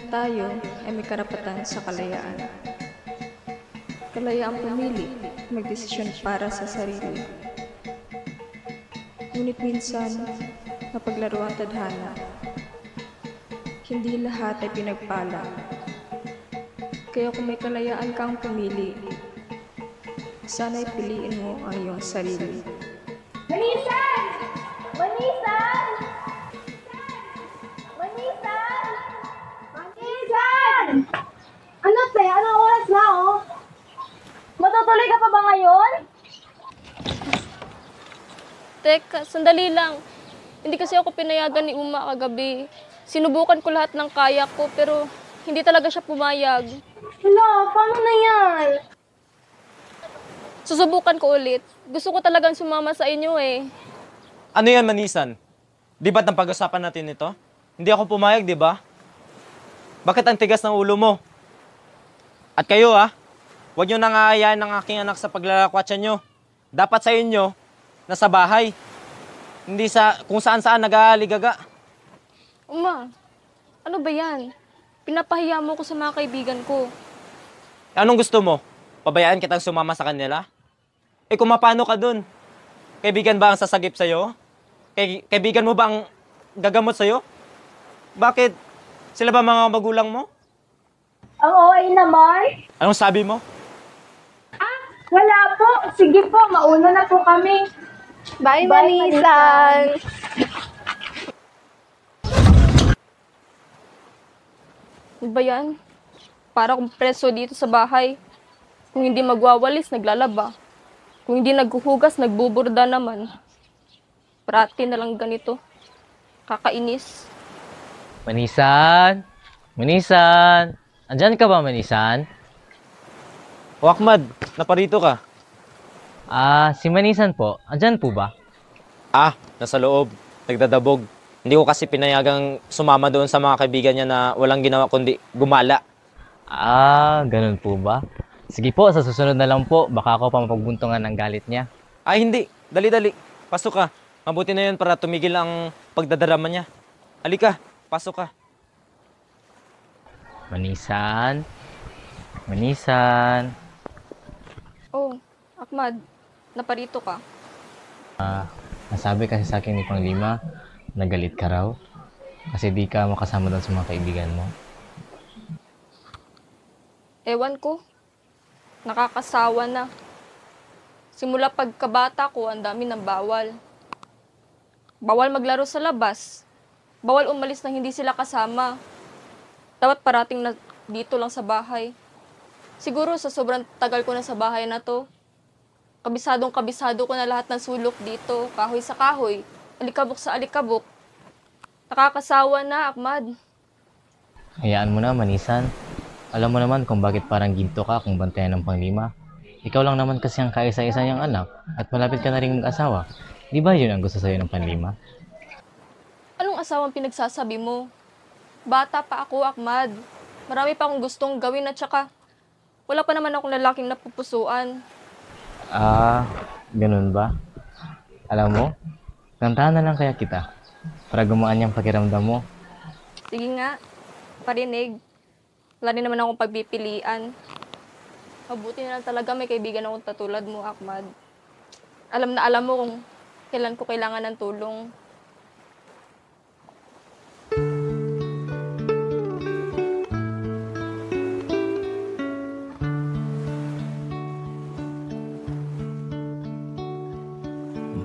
Lahat tayo ay may karapatan sa kalayaan. Kalayaang pumili, magdesisyon para sa sarili. Ngunit minsan, napaglaro ang tadhana. Hindi lahat ay pinagpala. Kaya kung may kalayaan kang pumili, sana'y piliin mo ang iyong sarili. Manisan! Manisan! Manisan! Manisan! Ano, te? Anong oras na, oh? Matutuloy ka pa ba ngayon? Teka, sandali lang. Hindi kasi ako pinayagan ni Uma kagabi. Sinubukan ko lahat ng kaya ko pero hindi talaga siya pumayag. Hala, paano na yan? Susubukan ko ulit. Gusto ko talagang sumama sa inyo eh. Ano yan, Manisan? Di ba't napag-usapan natin ito? Hindi ako pumayag, di ba? Bakit ang tigas ng ulo mo? At kayo huwag nyo nang aayain ng aking anak sa paglalakwatsa nyo. Dapat sa inyo, nasa bahay. Hindi sa kung saan-saan nag-aaligaga. Uma, ano ba yan? Pinapahiya mo ko sa mga kaibigan ko. Anong gusto mo? Pabayaan kitang sumama sa kanila? Eh kung mapano ka dun? Kaibigan ba ang sasagip sa'yo? Kaibigan mo ba ang gagamot sa'yo? Bakit? Sila ba mga magulang mo? Ang OA naman? Anong sabi mo? Wala po. Sige po, mauna na po kami. Bye, Manisan! Ano ba yan? Para akong preso dito sa bahay. Kung hindi magwawalis, naglalaba. Kung hindi naghuhugas, nagbuburda naman. Parati na lang ganito. Kakainis. Manisan? Manisan? Andyan ka ba, Manisan? O Ahmad, naparito ka. Si Manisan po. Andyan po ba? Nasa loob. Nagdadabog. Hindi ko kasi pinayagang sumama doon sa mga kaibigan niya na walang ginawa kundi gumala. Ganun po ba? Sige po, sa susunod na lang po. Baka ako pa mapagbuntungan ng galit niya. Hindi. Dali-dali. Pasok ka. Mabuti na yun para tumigil ang pagdadarama niya. Halika. Pasok ka. Manisan? Manisan? Oh, Ahmad, naparito ka. Nasabi kasi sa akin ni Panglima, nagalit ka raw. Kasi di ka makasama doon sa mga kaibigan mo. Ewan ko. Nakakasawa na. Simula pagkabata ko, ang dami ng bawal. Bawal maglaro sa labas. Bawal umalis nang hindi sila kasama. Dapat parating na dito lang sa bahay. Siguro sa sobrang tagal ko na sa bahay na to, kabisado ko na lahat ng sulok dito, kahoy sa kahoy, alikabok sa alikabok. Nakakasawa na, Ahmad. Hayaan mo na, Manisan. Alam mo naman kung bakit parang ginto ka kung bantayan ng Panglima. Ikaw lang naman kasi ang kaisa-isa niyang anak at malapit ka na rin mag-asawa. Di ba yun ang gusto sa'yo ng Panglima? Anong asawang pinagsasabi mo? Bata pa ako, Ahmad. Marami pa akong gustong gawin at saka wala pa naman akong lalaking napupusuan. Ganun ba? Alam mo, kantahan na lang kaya kita para gumaan yung pakiramdam mo. Sige nga, parinig. Wala rin naman akong pagpipilian. Mabuti na lang talaga may kaibigan akong katulad mo, Ahmad. Alam na alam mo kung kailan ko kailangan ng tulong.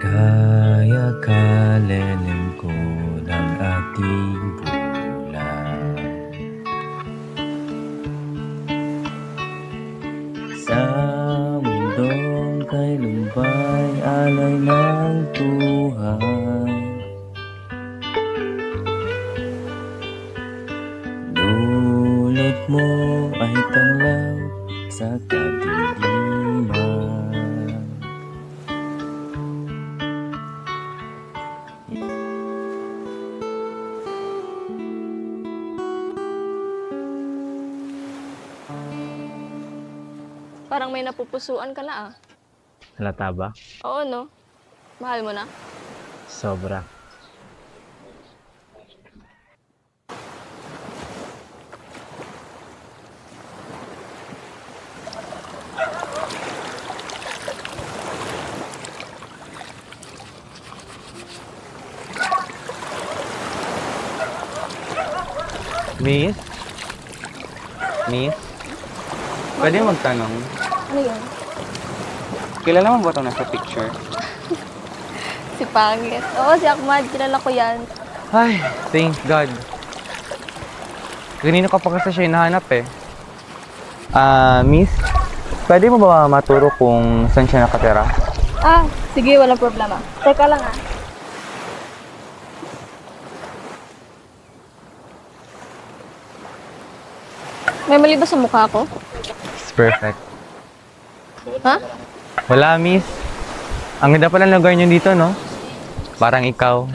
Gaya kalilingkod ang ating bulan sa mundong kay lumbay alay ng buhay. Dulot mo ay tanglaw sa kadiliman. Parang may napupusuan ka na Halata ba? Oo, no? Mahal mo na? Sobra. Miss? Miss? Pwede magtanong? Ano yun? Kilala mo ba ito nasa picture? Si Pangit. Oo, si Ahmad. Kilala ko yan. Ay, thank God. Kanina ka pa kasi siya hinahanap eh. Miss? Pwede mo ba maturo kung saan siya nakatira? Ah, sige, walang problema. Teka lang ah. May mali ba sa mukha ko? It's perfect. Ha? Wala, Miss. Ang ganda pala ng lugar niyo dito, no? Parang ikaw.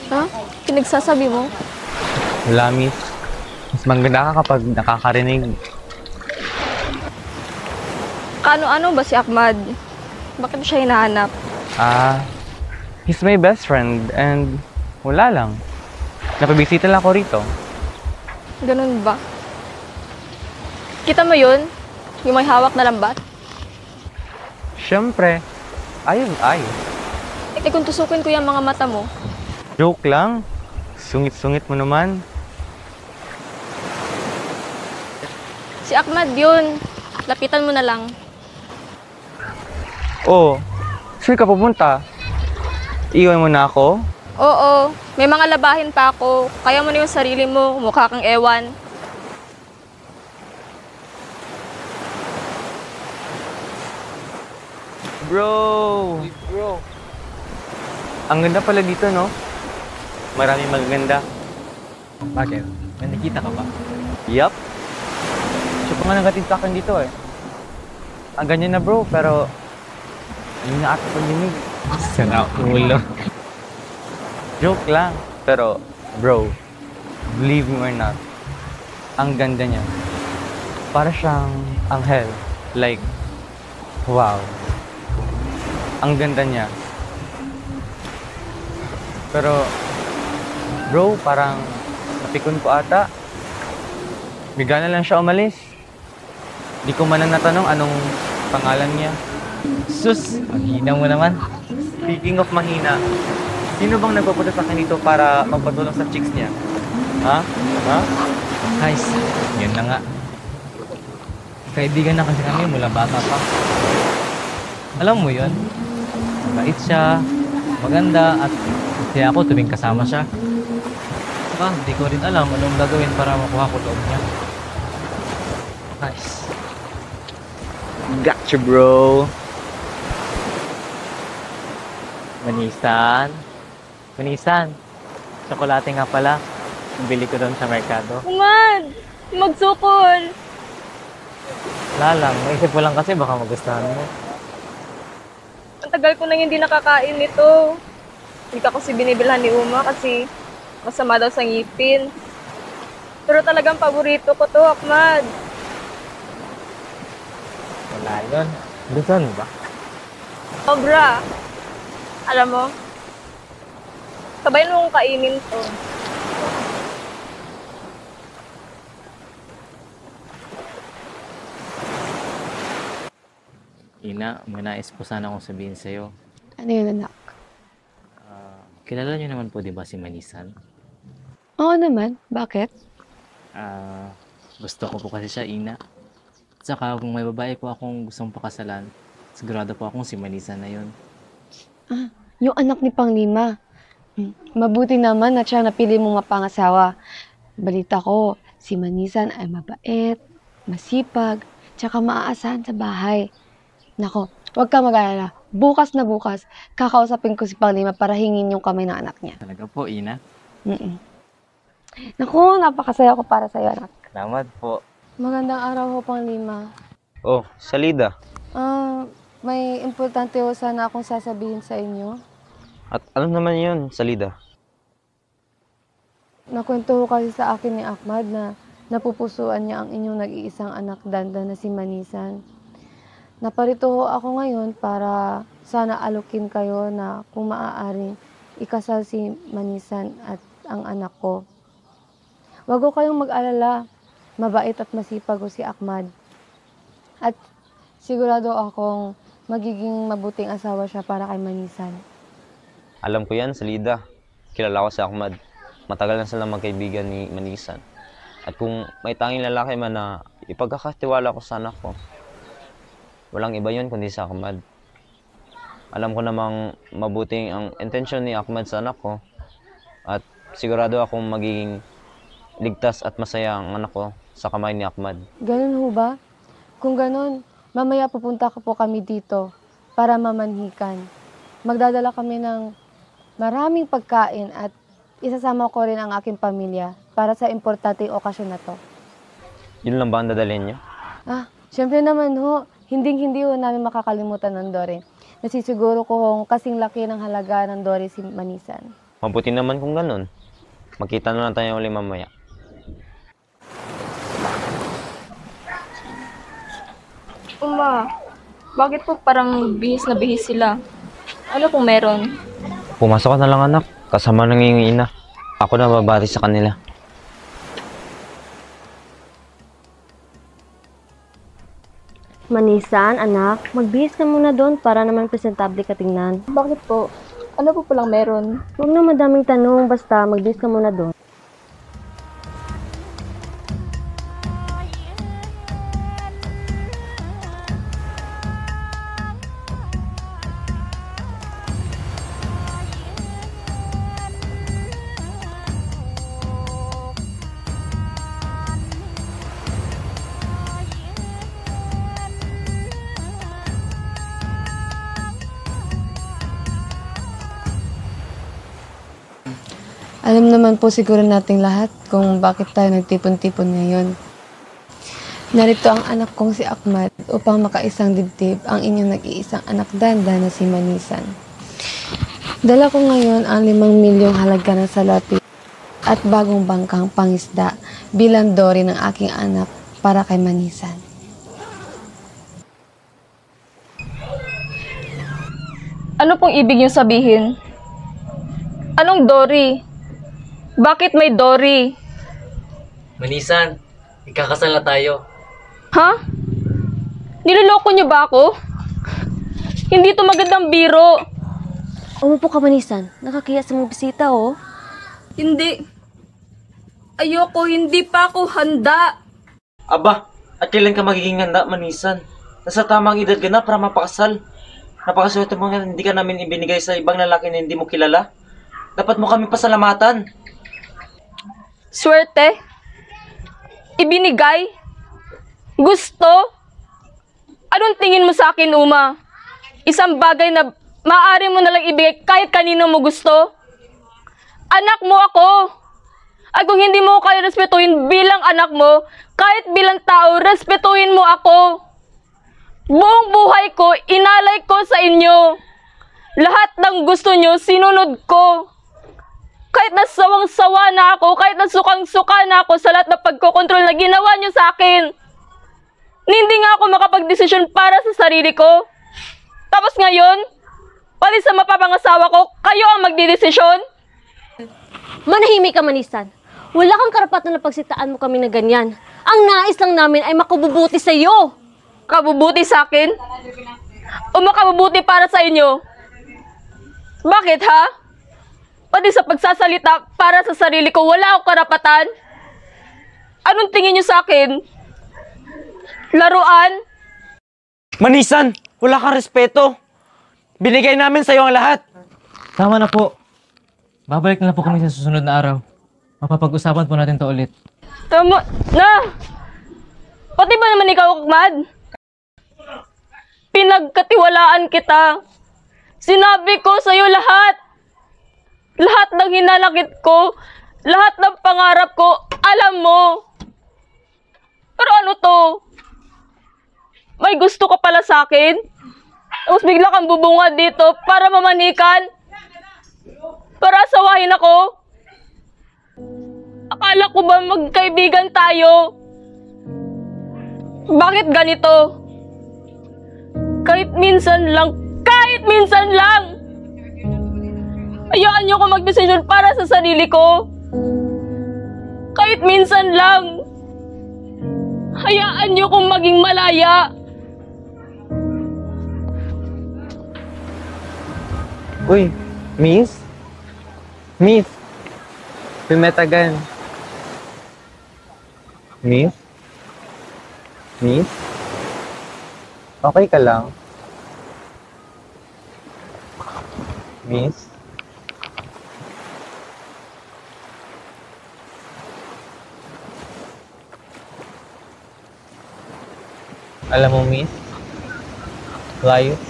Ha? Pinagsasabi mo? Wala, Miss. Mas maganda ka kapag nakakarinig. Ano-ano ba si Ahmad? Bakit mo siya hinahanap? He's my best friend and wala lang. Napabisita lang ako rito. Ganun ba? Kita mo yun? Yung may hawak na lambat? Siyempre, ayun ay. Eh kung tusukin ko yung mga mata mo, Joke lang. Sungit-sungit mo naman. si Ahmad yun. Lapitan mo na lang. Oh, saan ka pupunta? Iwan mo na ako? Oo, may mga labahin pa ako. Kaya mo na yung sarili mo, mukha kang ewan. Bro! Bro! Ang ganda pala dito, no? Maraming magaganda. Bakit? May nakita ka ba? Yup. Siya pa nga nagatid sa akin dito eh. Ang ganyan na bro, pero hindi na ata pandinig. Sana ulo. Joke lang. Pero bro, believe me or not, ang ganda niya. Para siyang anghel. Like, wow. Ang ganda niya. Pero, bro, parang napikon ko ata. Bigla na lang siya umalis. Di ko man na natanong anong pangalan niya. Sus! Ang hina mo naman. Speaking of mahina, sino bang nagpapunta sa akin dito para magpatulong sa chicks niya? Ha? Ha? Guys, yun na nga. Kaibigan na kasi kami mula bata pa. Alam mo yun? Mabait siya, maganda, at kaya ako tuwing kasama siya. Saka, di ko rin alam anong gagawin para makuha ko loob niya. Guys, Gotcha, bro. Manisan. Manisan. Tsokolate nga pala. Bili ko doon sa merkado. Ahmad! Magsukol! Wala lang. Naisip ko lang kasi baka magustuhan mo. Ang tagal ko nang hindi nakakain nito. Hindi ka kasi binibilhan ni Uma kasi masama daw sa ngipin. Pero talagang paborito ko to, Ahmad. Wala yun. Gustuhan mo ba? Sobra. Alam mo, sabayan mo kong kainin to. Ina, may nais po sana akong sabihin sa'yo. Ano yun, anak? Kilala niyo naman po, di ba, si Manisan? Oo naman. Bakit? Gusto ko po kasi siya, Ina. At saka, kung may babae po akong gustong pakasalan, sigurado po akong si Manisan na yun. Yung anak ni Panglima. Mabuti naman na siya napili mong mapangasawa. Balita ko, si Manisan ay mabait, masipag, tsaka maaasahan sa bahay. Nako, huwag ka mag-alala. Bukas na bukas, kakausapin ko si Panglima para hingin yung kamay ng anak niya. Talaga po, Ina. Mm-mm. Naku, napakasaya ko para sa'yo, anak. Salamat po. Magandang araw ho, Panglima. Oh, Salida. May importante ho sana akong sasabihin sa inyo. At ano naman yun, Salida? Nakwento ho kasi sa akin ni Ahmad na napupusuan niya ang inyong nag-iisang anak danda na si Manisan. Naparito ho ako ngayon para sana alukin kayo na kung maaaring ikasal si Manisan at ang anak ko. Huwag ho kayong mag-alala. Mabait at masipag ho si Ahmad. At sigurado akong magiging mabuting asawa siya para kay Manisan. Alam ko yan, Salida. Kilala ko si Ahmad. Matagal na silang magkaibigan ni Manisan. At kung may tanging lalaki man na ipagkakatiwala ko sa anak ko, walang iba yun kundi si Ahmad. Alam ko namang mabuting ang intensyon ni Ahmad sa anak ko at sigurado akong magiging ligtas at masaya ang anak ko sa kamay ni Ahmad. Ganun ho ba? Kung ganun, mamaya pupunta ko po kami dito para mamanhikan. Magdadala kami ng maraming pagkain at isasama ko rin ang aking pamilya para sa importanteng okasyon na to. Yun lang ba ang dadalhin niyo? Syempre naman ho, hindi ho namin makakalimutan ng Dore. Nasisiguro ko hong kasing laki ng halaga ng Dore si Manisan. Mabuti naman kung ganun. Magkita na lang tayo ulit mamaya. Uma, bakit po parang bihis na bihis sila? Ano kung meron? Pumasok ka na lang anak, kasama ng iyong ina. Ako na babati sa kanila. Manisan, anak, magbihis ka muna doon para naman presentable ka tingnan. Bakit po? Ano po palang meron? Huwag na madaming tanong, basta magbihis ka muna doon. Alam naman po siguro nating lahat kung bakit tayo nagtipon-tipon ngayon. Narito ang anak kong si Ahmad upang makaisang dibdib ang inyong nag-iisang anak danda na si Manisan. Dala ko ngayon ang 5 milyong halaga ng salapi at bagong bangkang pangisda bilang Dore ng aking anak para kay Manisan. Ano pong ibig niyong sabihin? Anong Dory? Bakit may Dory? Manisan, ikakasal na tayo. Ha? Niloloko niyo ba ako? Hindi to magandang biro. Umupo ka, Manisan. Nakakiya sa mga bisita, oh. Hindi. Ayoko, hindi pa ako handa. Aba, at kailan ka magiging handa, Manisan? Nasa tamang edad ka na para mapakasal. Napakaswerte mo nga hindi ka namin ibinigay sa ibang lalaki na hindi mo kilala. Dapat mo kami pasalamatan. Swerte? Ibinigay? Gusto? Anong tingin mo sa akin, Uma? Isang bagay na maaari mo nalang ibigay kahit kanino mo gusto? Anak mo ako! At kung hindi mo kaya respetuhin bilang anak mo, kahit bilang tao, respetuhin mo ako. Buong buhay ko, inalay ko sa inyo. Lahat ng gusto nyo, sinunod ko. Kahit nasawang-sawa na ako, kahit nasukang-suka na ako sa lahat ng pagkokontrol na ginawa nyo sa akin. Hindi nga ako makapag-desisyon para sa sarili ko. Tapos ngayon, pati sa mapapangasawa ko, kayo ang magdidesisyon? Manahimik ka, Manisan. Wala kang karapatan na pagsitaan mo kami na ganyan. Ang nais lang namin ay makabubuti sa iyo. Kabubuti sa akin? O makabubuti para sa inyo? Bakit, ha? Pati sa pagsasalita para sa sarili ko, wala akong karapatan? Anong tingin niyo sa akin? Laruan? Manisan, wala kang respeto. Binigay namin sa'yo ang lahat. Tama na po. Babalik na lang po kami sa susunod na araw. Mapapag-usapan po natin to ulit. Tama na! Pati ba naman ikaw, Ahmad? Pinagkatiwalaan kita. Sinabi ko sa'yo lahat. Lahat ng hinanakit ko, lahat ng pangarap ko, alam mo. Pero ano to? May gusto ka pala sa akin? Tapos bigla kang bubungad dito para mamanikan? Para asawahin ako? Akala ko ba magkaibigan tayo? Bakit ganito? Kahit minsan lang, hayaan niyo ko magdesisyon para sa sarili ko. Kahit minsan lang, hayaan niyo kong maging malaya. Uy, Miss? Miss, we met again. Miss? Miss? Okay ka lang? Miss? Alam mo, Miss? Life?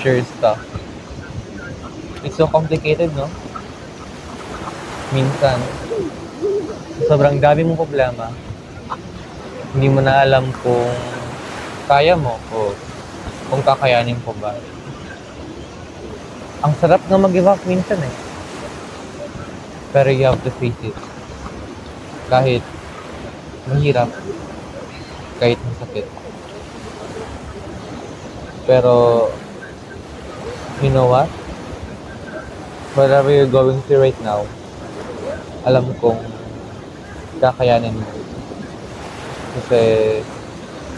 Sure stuff. It's so complicated, no? Minsan, sobrang dami mong problema. Hindi mo na alam kung kaya mo o kung kakayanin ko ba. Ang sarap na mag-give up minsan eh. Pero you have to face it. Kahit mahirap, kahit masakit. Pero, you know what? Whatever you're going through right now, alam kong kakayanin mo. Kasi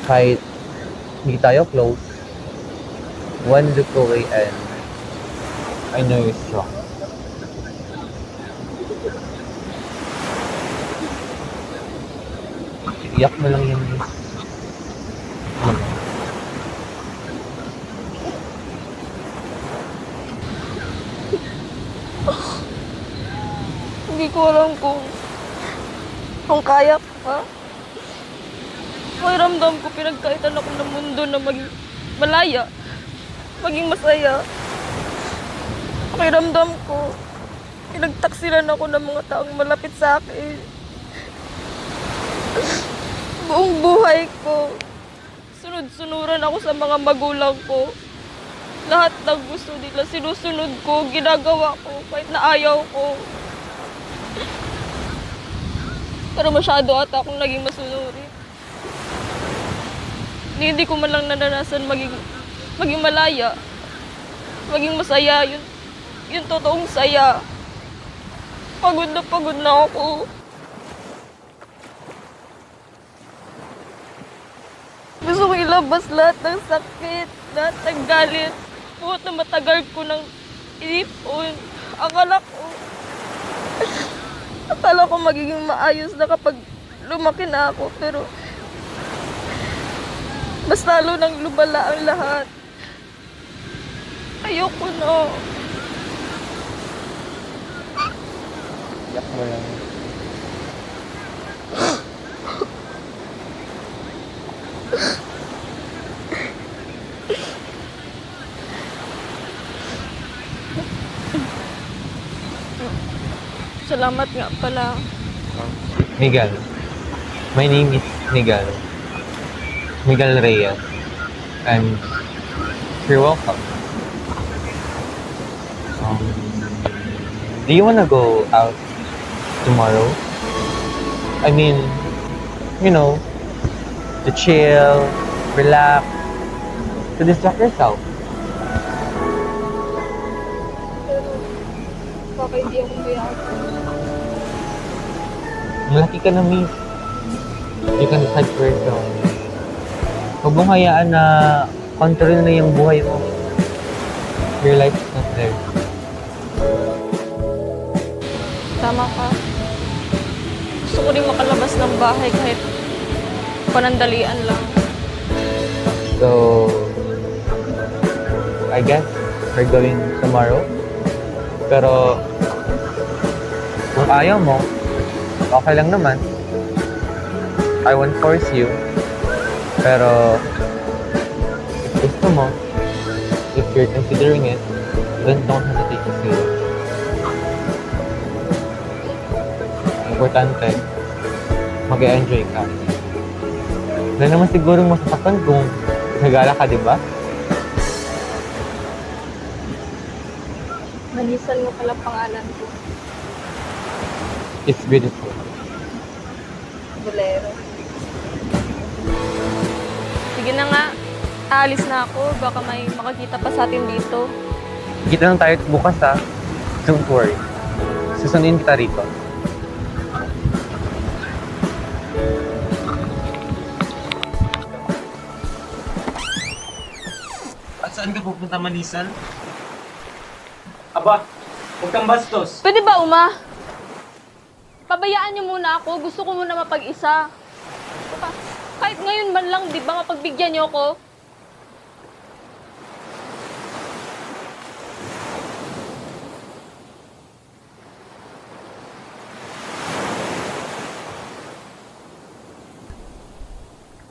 kahit hindi tayo close, one look away and I know you're strong. Iyak mo lang yan, Miss. Hindi ko alam kung kaya ko pa. Pakiramdam ko pinagkaitan ako ng mundo na maging malaya, maging masaya. Pakiramdam ko pinagtaksilan ako ng mga taong malapit sa akin. Buong buhay ko, sunod-sunuran ako sa mga magulang ko. Lahat ng gusto nila, sinusunod ko, ginagawa ko, kahit na ayaw ko. Pero masyado ata akong naging masunurin. Hindi ko man lang naranasan maging malaya, maging masaya, yun totoong saya. Pagod na ako. Gusto ko ilabas lahat ng sakit, lahat ng galit, buhat na matagal ko ng inipon. Akala ko magiging maayos na kapag lumaki na ako, pero mas lalo nang lumala ang lahat. Ayoko na. Iyak mo lang. Salamat nga pala. Miguel. My name is Miguel. Miguel Reyes. And you're welcome. Do you wanna go out tomorrow? I mean, you know, to chill, relax, to distract yourself. Baka hindi ako mayroon. Malaki ka na, Miss. You can decide for yourself. Huwag mong hayaan na control na yung buhay mo. Your life is not there. Tama ka. Gusto ko rin makalabas ng bahay kahit panandalian lang. So, I guess we're going tomorrow. Pero, kung ayaw mo, okay lang naman. I won't force you. Pero, if gusto mo, if you're considering it, then don't hesitate to say it. Importante, mag-enjoy ka. Wala naman siguro masasaktan kung nagala ka, di ba? Manisan mo pala pangalan ko. It's beautiful. Bolero. Sige na nga. Aalis na ako. Baka may makakita pa sa atin dito. Kita lang tayo bukas, ha? Don't worry. Susunduin kita rito. At saan ka pupunta, Manisan? Aba, huwag kang bastos. Pwede ba, Uma? pabayaan niyo muna ako. Gusto ko muna mapag-isa. Kahit ngayon man lang, di ba, mapagbigyan niyo ako?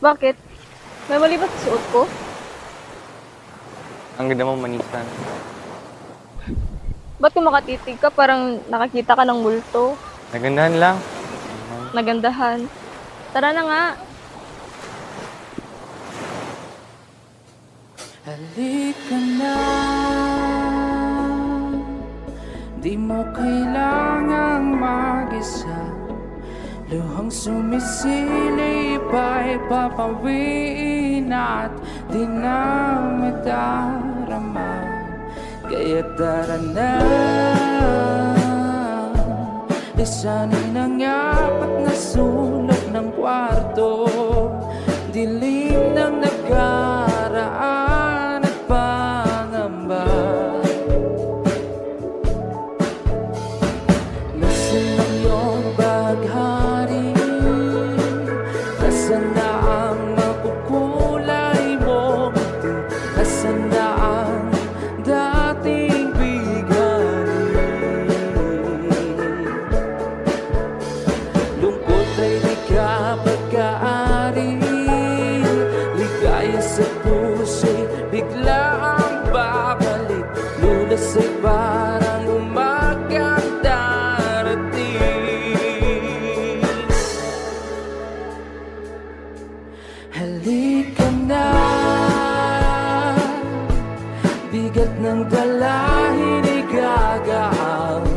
Bakit? May mali ba sa suot ko? Ang ganda mo, Manisan. Ba't kung makatitig ka, parang nakakita ka ng multo? Nagandahan lang. Nagandahan. Tara na nga. Halika na, di mo kailangang mag-isa. Luhang sumisilip ay papawiin at di na madarama. Kaya tara na, lisanin ang apat na sulok ng kwarto. Dilim ng nakaraan at pangamba. Nasaan ang iyong baghari? Nasaan na ang makukulay mo? Nasaan na ang dating bigani? Lungkot ay di ka pagkaari. Ligaya sa puso'y bigla ang babalik. Lunas ay parang umagang darating. Halika na, bigat ng dalahin ay gagaan.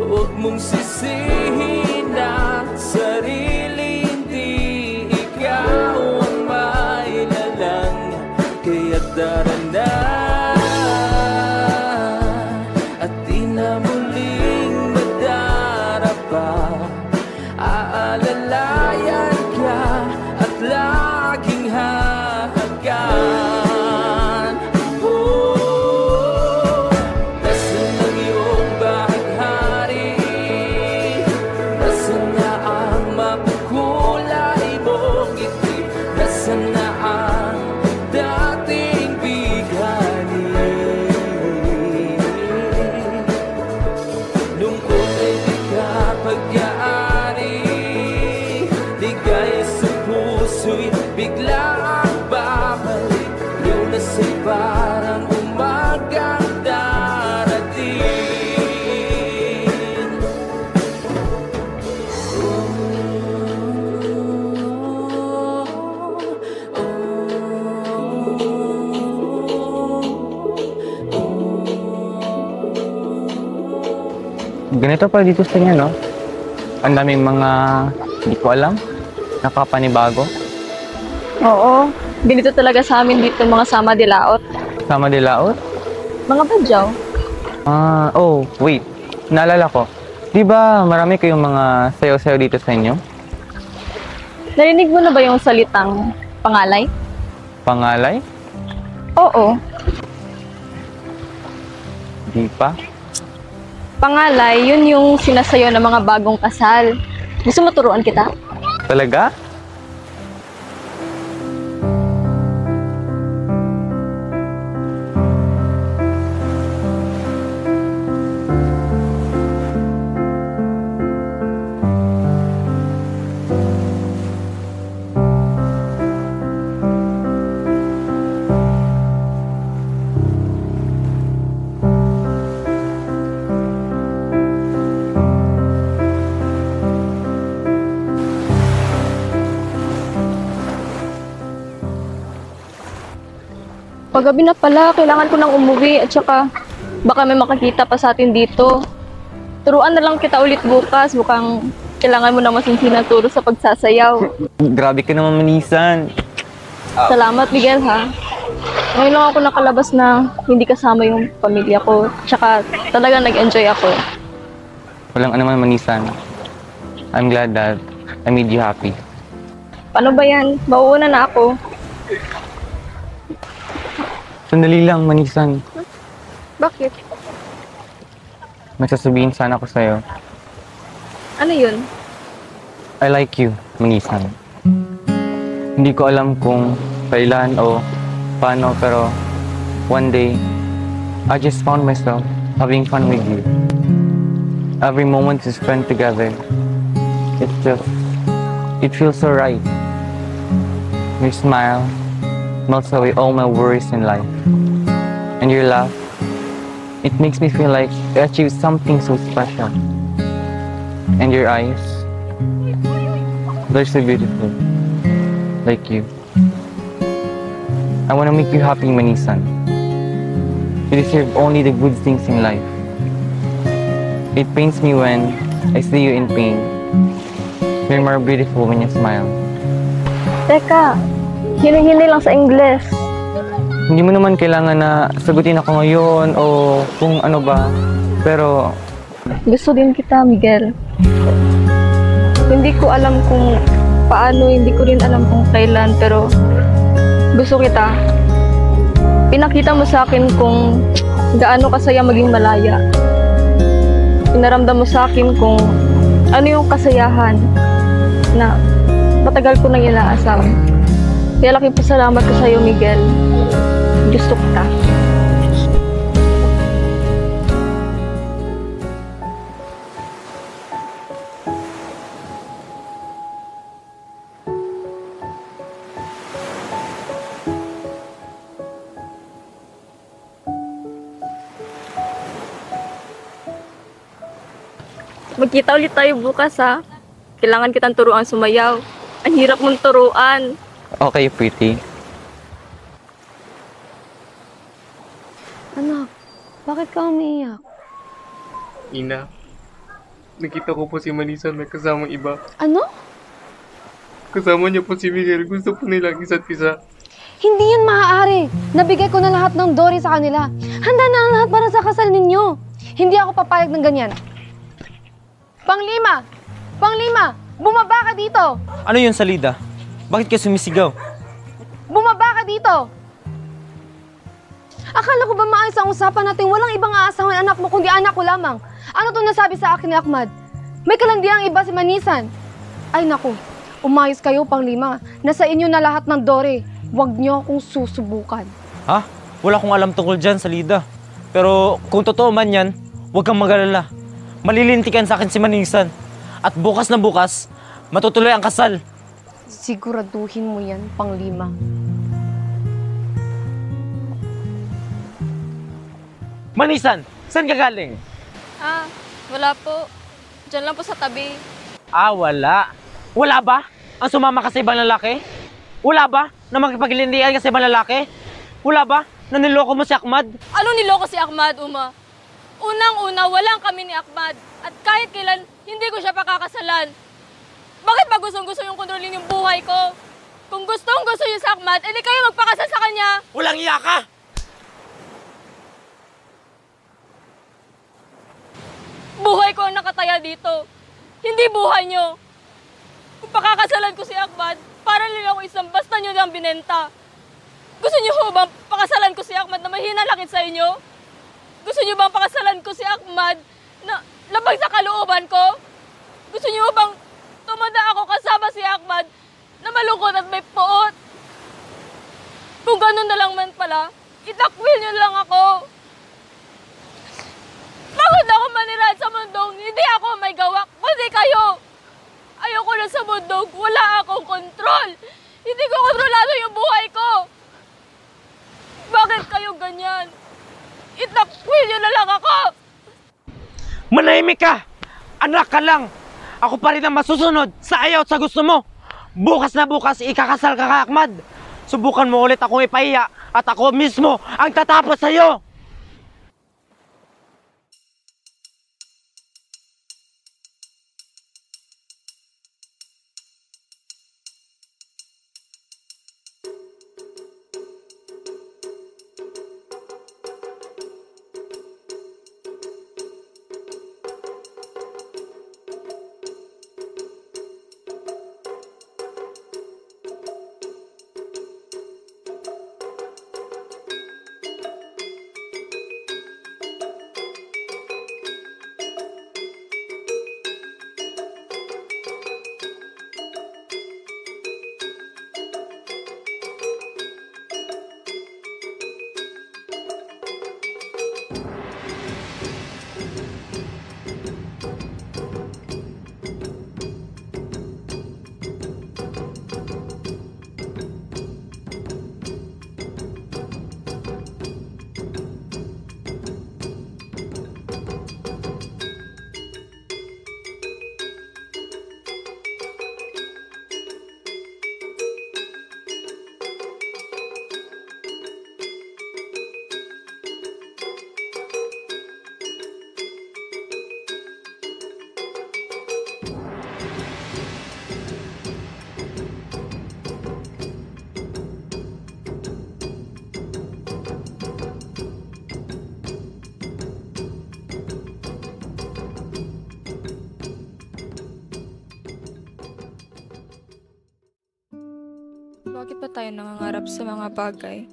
Huwag mong sisihin ang sarili, hindi ikaw ang mailalang. Kaya tara na, at di na muling madarapa. Aalalayan ka at laging hahagaan. Oh, nasaan ang iyong baghari? Nasaan na ang makukulay mong ngiti? Nasaan na ang dating bigani? Lungkot ay di ka pag-aari. Ligaya sa puso'y bigla ang babalik. Lunas ay parang umagang darating. Ganito pa dito sa inyo, no? Ang daming mga hindi ko alam, nakapanibago. Oo. Ganito talaga sa amin dito mga sama de laot. Sama de laot. Mga badyaw. Wait. Naalala ko. Di ba marami kayong mga sayaw-sayaw dito sa inyo? Narinig mo na ba yung salitang pangalay? Pangalay? Oo. Di pa. Pangalay, yun yung sinasayaw ng mga bagong kasal. Gusto mo turuan kita? Talaga? Paggabi na pala, kailangan ko nang umuwi at saka baka may makakita pa sa atin dito. Turuan na lang kita ulit bukas, mukhang kailangan mo na masinsinan turo sa pagsasayaw. Grabe ka naman, Manisan. Salamat, Miguel, ha? Ngayon lang ako nakalabas na hindi kasama yung pamilya ko. Tsaka talagang nag-enjoy ako. Walang anuman, Manisan. I'm glad that I made you happy. Paano ba yan? Mauuna na ako. Sandali lang, Manisan. Bakit? May sasabihin sana ako sa'yo. Ano yun? I like you, Manisan. Hindi ko alam kung kailan o paano, pero one day, I just found myself having fun with you. Every moment we spent together, it feels so right. Your smile melts away all my worries in life. And your laugh, it makes me feel like I achieved something so special. And your eyes, they're so beautiful, like you. I want to make you happy, Manisan. You deserve only the good things in life. It pains me when I see you in pain. You're more beautiful when you smile. Teka, hini-hini lang sa Ingles. Hindi mo naman kailangan na sagutin ako ngayon o kung ano ba. Pero Gusto din kita, Miguel. Hindi ko alam kung paano, hindi ko rin alam kung kailan, pero gusto kita. Pinakita mo sa akin kung gaano kasaya maging malaya. Pinaramdam mo sa akin kung ano yung kasayahan na matagal ko nang inaasam. Kaya laking pasalamat ko sa iyo, Miguel. Gusto kita. Magkita ulit tayo bukas, ha? Kailangan kitang turuan sumayaw. Ang hirap mong turuan. okay, pretty. Anak, bakit ka umiiyak? Ina, nakita ko po si Manisan may kasamang iba. Ano? Kasama niya po si Miguel. Gusto po nilang isa't isa. Hindi yan maaari. Nabigay ko na lahat ng Dory sa kanila. Handa na ang lahat para sa kasal ninyo. Hindi ako papayag ng ganyan. Panglima! Panglima! Bumaba ka dito! Ano yun, Salida? Bakit ka sumisigaw? Bumaba ka dito! Akala ko ba maayos ang usapan natin walang ibang aasahan anak mo kundi anak ko lamang? Ano to nasabi sa akin ni Ahmad? May kalandiang iba si Manisan. Ay naku, umayos kayo, Panglima. Nasa inyo na lahat ng Dory. Huwag niyo akong susubukan. Ha? Wala akong alam tungkol dyan, Salida. Pero kung totoo man yan, huwag kang mag-alala. Malilintikan sa akin si Manisan. At bukas na bukas, matutuloy ang kasal. Siguraduhin mo yan, Panglima. Manisan, saan ka galing? Ah, wala po. Diyan lang po sa tabi. Ah, wala. Wala ba? Ang sumama ka sa ibang lalaki? Wala ba? Na magpaglindian ka sa ibang lalaki? Wala ba? Na niloko mo si Ahmad? Ano niloko si Ahmad, Uma? Unang-una, walang kami ni Ahmad. At kahit kailan, hindi ko siya pakakasalan. Bakit ba gustong-gusto yung kontrolin yung buhay ko? Kung gustong-gusto niyo si Ahmad, edi kayo magpakasal sa kanya. Walang iya ka! Buhay ko ang nakataya dito. Hindi buhay niyo. Kung pakakasalan ko si Ahmad, para lang ako isang basta niyo lang binenta. Gusto niyo ho bang pakasalan ko si Ahmad na mahina lakit sa inyo? Gusto niyo bang pakasalan ko si Ahmad na labag sa kalooban ko? Gusto niyo bang tumanda ako kasama si Ahmad na malungkot at may puot? Kung ganun na lang man pala, itakwil niyo lang ako. Pagod ako manirahan sa mundong hindi ako may gawa, kundi kayo. Ayoko na sa mundong wala akong kontrol. Hindi ko kontrolado yung buhay ko. Bakit kayo ganyan? Itakwil niyo na lang ako! Manahimik ka! Anak ka lang! Ako pa rin ang masusunod sa ayaw at sa gusto mo! Bukas na bukas, ikakasal ka kay Ahmad! Subukan mo ulit akong ipahiya at ako mismo ang tatapos sa'yo! Bakit pa tayo nangangarap sa mga bagay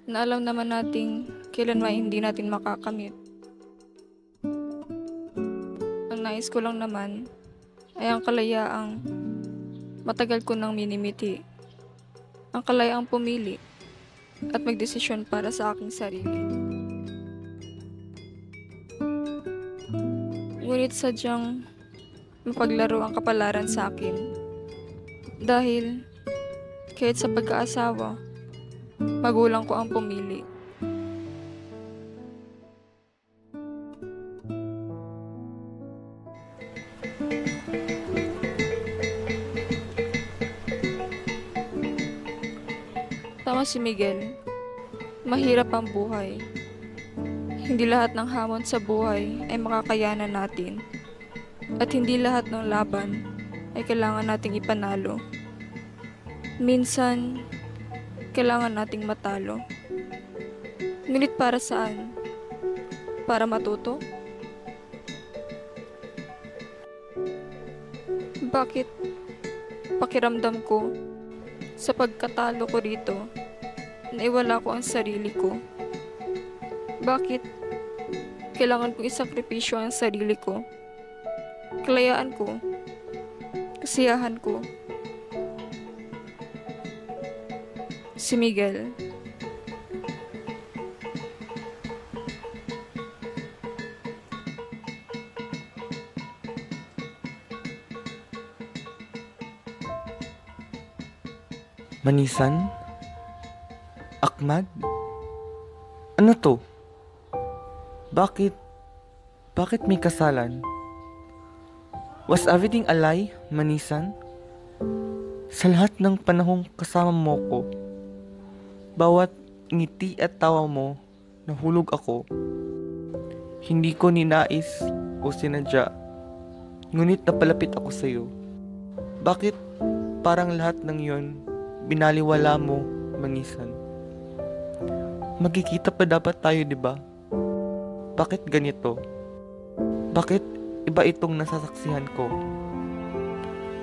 na alam naman nating kailan may hindi natin makakamit? Ang nais ko lang naman ay ang kalayaang matagal ko nang minimiti. Ang kalayaang pumili at magdesisyon para sa aking sarili. Ngunit sadyang mapaglaro ang kapalaran sa akin. Dahil kahit sa pagkaasawa, magulang ko ang pumili. Tama si Miguel, mahirap ang buhay. Hindi lahat ng hamon sa buhay ay makakayanan natin. At hindi lahat ng laban ay kailangan nating ipanalo. Minsan, kailangan nating matalo. Ngunit para saan? Para matuto? Bakit pakiramdam ko sa pagkatalo ko rito, naiwala ko ang sarili ko? Bakit kailangan kong isakripisyo ang sarili ko? Kalayaan ko, kasiyahan ko. Si Miguel. Manisan? Ahmad? Ano to? Bakit may kasalan? Was everything a lie, Manisan? Sa lahat ng panahong kasama mo ko, bawat ngiti at tawa mo, nahulog ako. Hindi ko ninais o sinadya, ngunit napalapit ako sa'yo. Bakit parang lahat ng yon binaliwala mo, Manisan? Magkikita pa dapat tayo, di ba? Bakit ganito? Bakit iba itong nasasaksihan ko?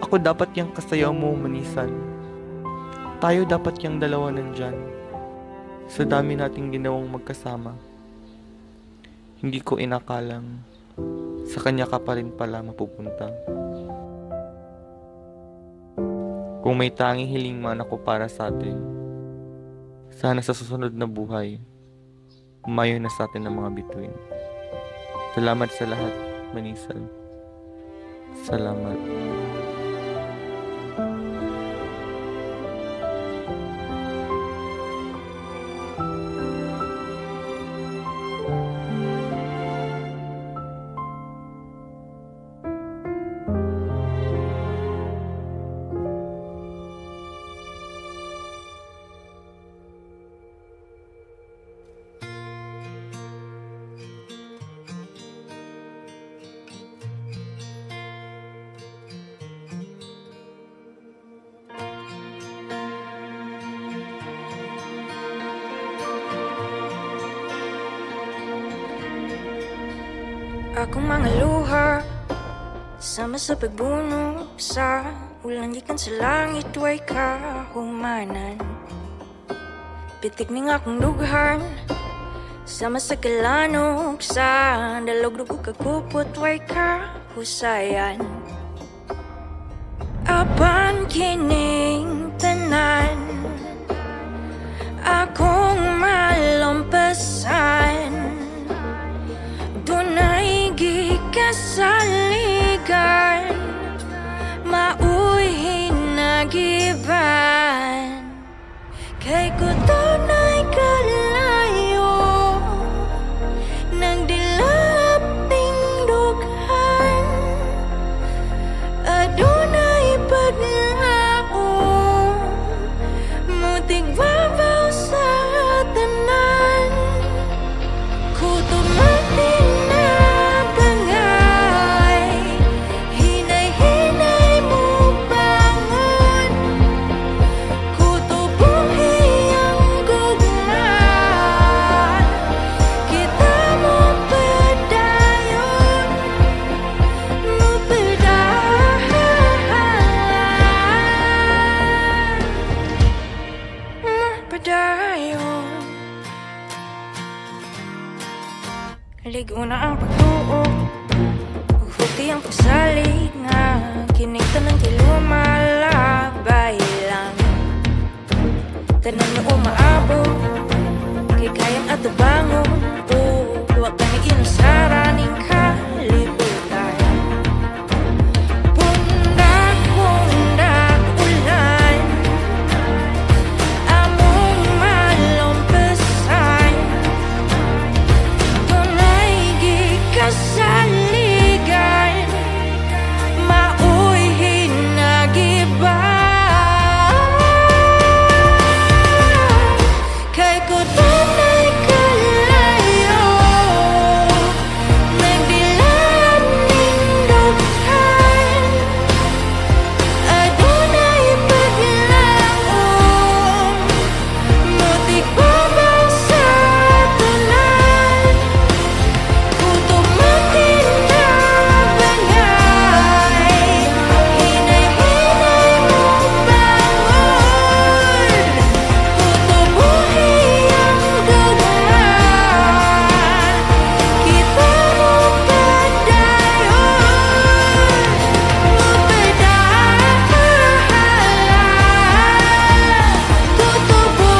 Ako dapat yung kasayaw mo, Manisan. Tayo dapat yung dalawa nandyan. Sa dami nating ginawang magkasama. Hindi ko inakalang sa kanya ka pa rin pala mapupunta. Kung may tanging hiling man ako para sa atin, sana sa susunod na buhay, umayo na sa atin ng mga bituin. Salamat sa lahat, Manisan. Salamat. Akong mga luha, sama sa pagbunog sa ulan gikan sa langit, way kahumanan. Pitik ning akong dughan, sama sa kalanog sa dalog-dug kagupot, way kahusayan. Apan kining tanan, akong malampasan. Ligo na ang pagtuo, uhuti ang pagsalig nga kining tanan kay lumalabay lang. Tanan na umaabot, kay kayang atubangon. Huwag ka na inusaraning kalibutan. Pundak-pundak ulan, among malampesan. Tunay gikasaligan, mauy hinagiba. Kay ko tunay kalayo, nagdilaan nindughan. Adunay paglaom, mutik babaw sa tanan. Kutob matin na bangay, hinay-hinay mong bangon. Kutob buhay ang gagma, kita mo padayon. Kutob buhay ang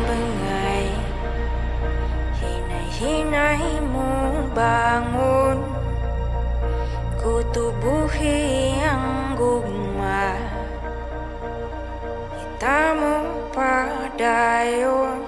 padayon. Hinay mong bangon, kutubuhi ang gugma, kita mo padayon.